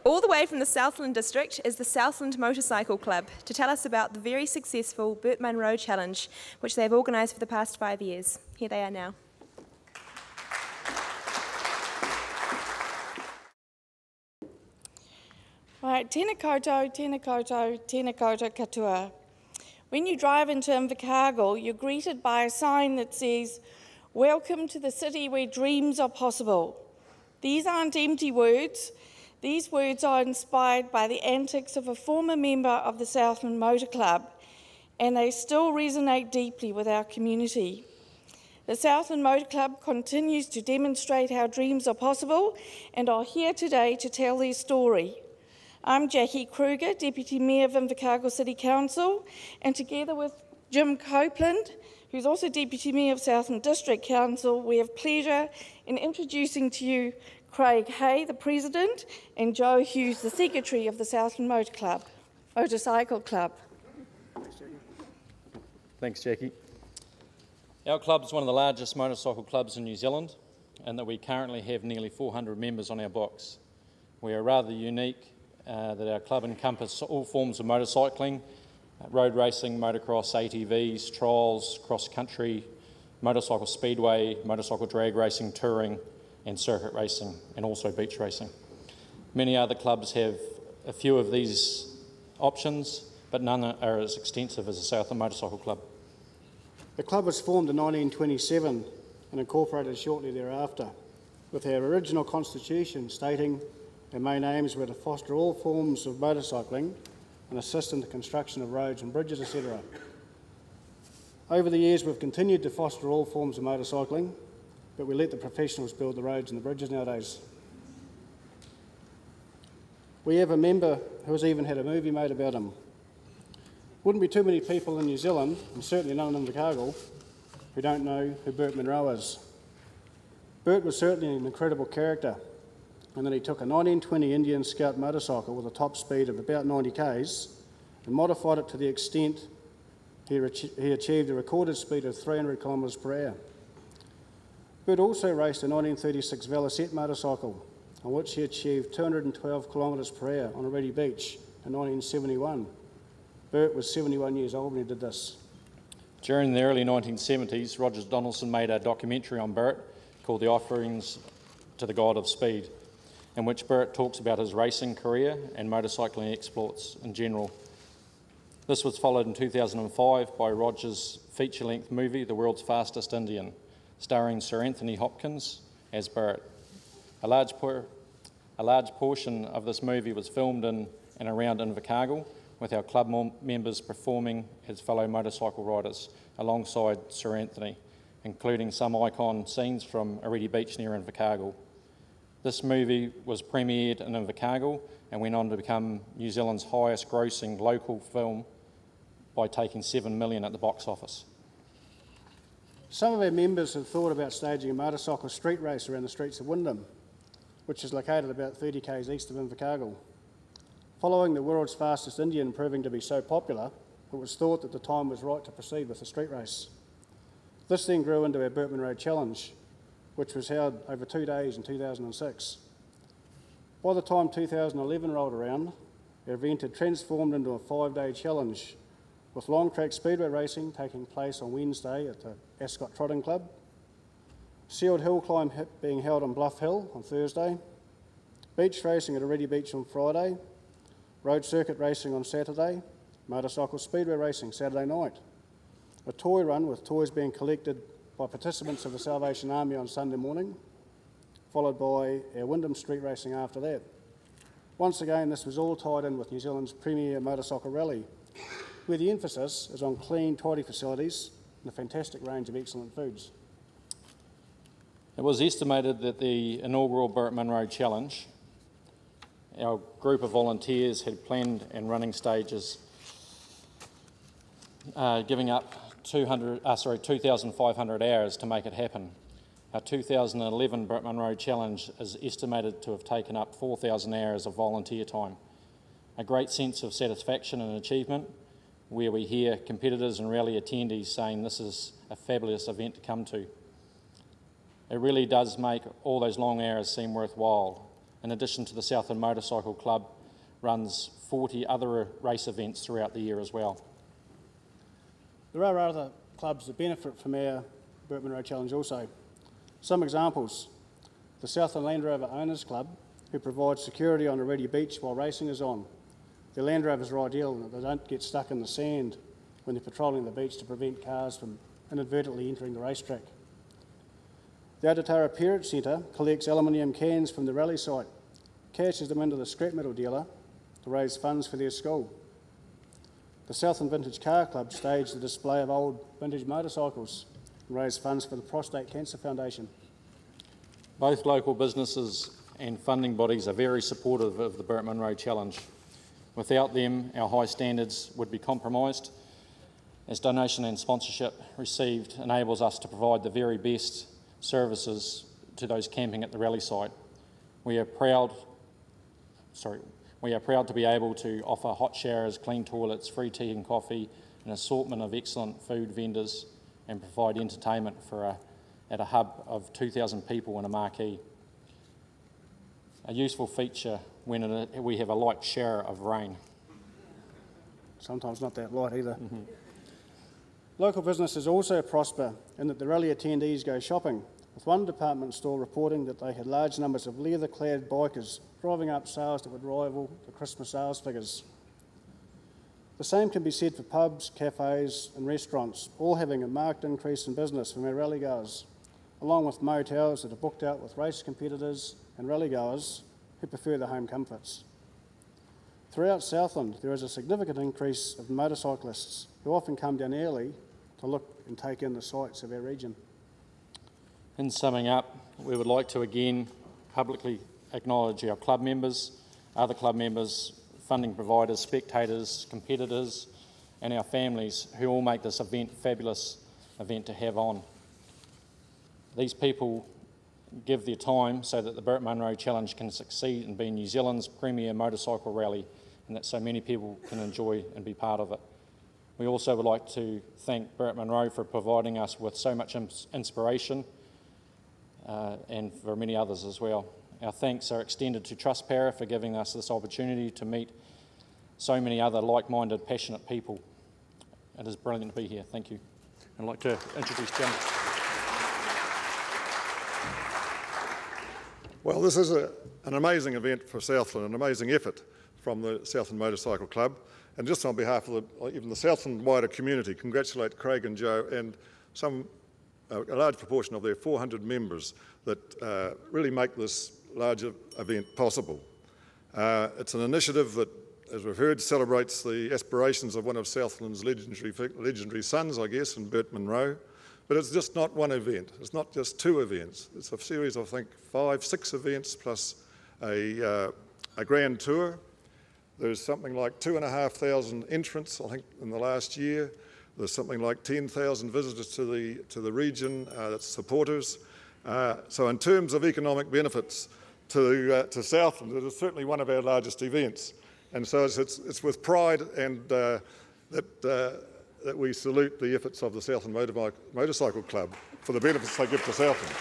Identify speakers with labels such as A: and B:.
A: All the way from the Southland district is the Southland Motorcycle Club to tell us about the very successful Burt Munro Challenge, which they have organised for the past 5 years. Here they are now.
B: Right, tēnā koutou, tēnā koutou, tēnā koutou katoa. When you drive into Invercargill, you're greeted by a sign that says, "Welcome to the city where dreams are possible." These aren't empty words. These words are inspired by the antics of a former member of the Southland Motor Club, and they still resonate deeply with our community. The Southland Motor Club continues to demonstrate how dreams are possible and are here today to tell their story. I'm Jackie Kruger, Deputy Mayor of Invercargill City Council, and together with Jim Copeland, who's also Deputy Mayor of Southland District Council, we have pleasure in introducing to you Craig Hay, the President, and Joe Hughes, the Secretary of the Southland Motorcycle Club.
C: Thanks, Jackie. Our club is one of the largest motorcycle clubs in New Zealand, and that we currently have nearly 400 members on our books. We are rather unique that our club encompasses all forms of motorcycling, road racing, motocross, ATVs, trials, cross-country, motorcycle speedway, motorcycle drag racing, touring and circuit racing, and also beach racing. Many other clubs have a few of these options, but none are as extensive as the Southland Motorcycle Club.
D: The club was formed in 1927 and incorporated shortly thereafter, with our original constitution stating our main aims were to foster all forms of motorcycling and assist in the construction of roads and bridges, etc. Over the years, we've continued to foster all forms of motorcycling, but we let the professionals build the roads and the bridges nowadays. We have a member who has even had a movie made about him. Wouldn't be too many people in New Zealand, and certainly none in Invercargill, who don't know who Burt Munro is. Burt was certainly an incredible character, and then he took a 1920 Indian Scout motorcycle with a top speed of about 90 k's and modified it to the extent he achieved a recorded speed of 300 kilometres per hour. Burt also raced a 1936 Velocette motorcycle, on which he achieved 212 kilometres per hour on a reedy beach in 1971. Burt was 71 years old when he did this.
C: During the early 1970s, Roger Donaldson made a documentary on Burt called The Offerings to the God of Speed, in which Burt talks about his racing career and motorcycling exploits in general. This was followed in 2005 by Roger's feature-length movie, The World's Fastest Indian, starring Sir Anthony Hopkins as Burt. A large portion of this movie was filmed in and around Invercargill, with our club members performing as fellow motorcycle riders alongside Sir Anthony, including some icon scenes from Areti Beach near Invercargill. This movie was premiered in Invercargill and went on to become New Zealand's highest grossing local film by taking $7 million at the box office.
D: Some of our members have thought about staging a motorcycle street race around the streets of Wyndham, which is located about 30 k's east of Invercargill. Following the World's Fastest Indian proving to be so popular, it was thought that the time was right to proceed with the street race. This then grew into our Burt Munro Challenge, which was held over 2 days in 2006. By the time 2011 rolled around, our event had transformed into a 5-day challenge, with long track speedway racing taking place on Wednesday at the Ascot Trotting Club, sealed hill climb being held on Bluff Hill on Thursday, beach racing at Areti Beach on Friday, road circuit racing on Saturday, motorcycle speedway racing Saturday night, a toy run with toys being collected by participants of the Salvation Army on Sunday morning, followed by our Wyndham street racing after that. Once again, this was all tied in with New Zealand's premier motorcycle rally, where the emphasis is on clean, tidy facilities and a fantastic range of excellent foods.
C: It was estimated that the inaugural Burt Munro Challenge, our group of volunteers had planned and running stages, giving up 2,500 hours to make it happen. Our 2011 Burt Munro Challenge is estimated to have taken up 4,000 hours of volunteer time. A great sense of satisfaction and achievement, where we hear competitors and rally attendees saying this is a fabulous event to come to. It really does make all those long hours seem worthwhile, in addition to the Southland Motorcycle Club, runs 40 other race events throughout the year as well.
D: There are other clubs that benefit from our Burt Munro Challenge also. Some examples: the Southland Land Rover Owners Club, who provides security on a reedy beach while racing is on. Their Land Rovers are ideal in that they don't get stuck in the sand when they're patrolling the beach to prevent cars from inadvertently entering the racetrack. The Aotearoa Parent Centre collects aluminium cans from the rally site, cashes them into the scrap metal dealer to raise funds for their school. The Southland Vintage Car Club staged the display of old vintage motorcycles and raised funds for the Prostate Cancer Foundation.
C: Both local businesses and funding bodies are very supportive of the Burt Munro Challenge. Without them, our high standards would be compromised, as donation and sponsorship received enables us to provide the very best services to those camping at the rally site. We are proud to be able to offer hot showers, clean toilets, free tea and coffee, an assortment of excellent food vendors, and provide entertainment at a hub of 2,000 people in a marquee. A useful feature when we have a light shower of rain.
D: Sometimes not that light either. Local businesses also prosper in that the rally attendees go shopping, with one department store reporting that they had large numbers of leather-clad bikers driving up sales that would rival the Christmas sales figures. The same can be said for pubs, cafes and restaurants, all having a marked increase in business from our rallygoers, along with motels that are booked out with race competitors and rallygoers who prefer the home comforts. Throughout Southland, there is a significant increase of motorcyclists who often come down early to look and take in the sights of our region.
C: In summing up, we would like to again publicly acknowledge our club members, other club members, funding providers, spectators, competitors, and our families who all make this event a fabulous event to have on. These people give their time so that the Burt Munro Challenge can succeed in being New Zealand's premier motorcycle rally, and that so many people can enjoy and be part of it. We also would like to thank Burt Munro for providing us with so much inspiration and for many others as well. Our thanks are extended to TrustPower for giving us this opportunity to meet so many other like-minded, passionate people. It is brilliant to be here. Thank you. I'd like to introduce Jim.
E: Well, this is an amazing event for Southland, an amazing effort from the Southland Motorcycle Club. And just on behalf of even the Southland wider community, congratulate Craig and Joe and a large proportion of their 400 members that really make this larger event possible. It's an initiative that, as we've heard, celebrates the aspirations of one of Southland's legendary sons, I guess, in Burt Munro. But it's just not one event. It's not just two events. It's a series of, I think, 5, 6 events plus a grand tour. There's something like 2,500 entrants, I think, in the last year. There's something like 10,000 visitors to the region, that's supporters. So in terms of economic benefits to Southland, it is certainly one of our largest events. And so it's with pride and that we salute the efforts of the Southland Motorcycle Club for the benefits they give to Southland.